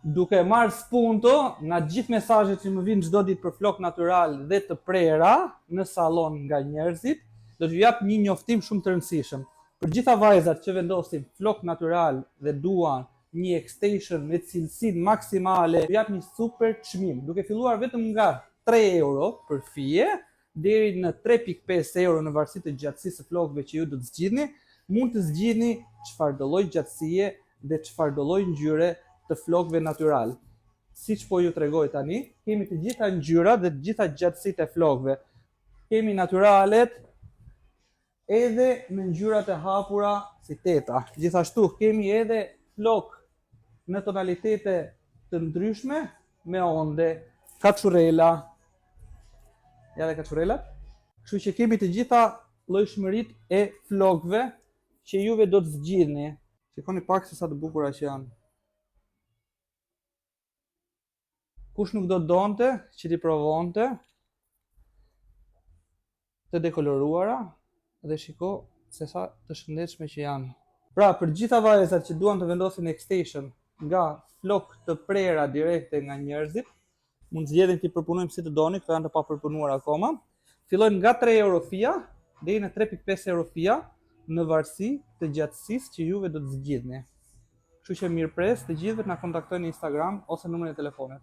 duke marrë spunto nga gjithë mesazhet që më vinë çdo ditë për flok natyral dhe të prera në sallon nga njerëzit, do t'ju jap një njoftim shumë të rëndësishëm. Për gjitha vajzat që vendosin flok natyral dhe duan një extension me cilësinë maksimale, ju jap një super çmim, duke filluar vetëm nga 3 euro për fije deri në 3.5 euro në varësi të gjatësisë së flokëve që ju do të zgjidhni. Mund të zgjidhni çfarëdo lloj gjatësie dhe çfarëdo lloj ngjyre të flokëve natyral. Siç po ju tregoj tani, kemi të gjitha ngjyrat dhe të gjitha gjatësitë e flokëve. Kemi natyralet edhe me ngjyrat e hapura si teta. Gjithashtu kemi edhe flok në tonalitete të ndryshme me onde, kaçurela. Ja dhe kaçurelat. Kështu që kemi të gjitha llojshmëritë e flokëve që juve do të zgjidhni. Shikoni pak se sa të bukura që janë. Kush nuk do të donte që t'i provonte të dekoloruara dhe shiko se sa të shëndetshme që janë. Pra, për gjitha vajzat që duan të vendosin extension nga flok të prera direkte nga njerëzit, mund zgjedhin t'i përpunojmë si të doni, këto janë të papërpunuar akoma. Fillojnë nga 3 euro fija deri në 3.5 euro fija në varësi të gjatësisë që juve do të zgjidhni. Kështu që mirëpres të gjithëve të na kontaktojnë në Instagram ose numrin e telefonit.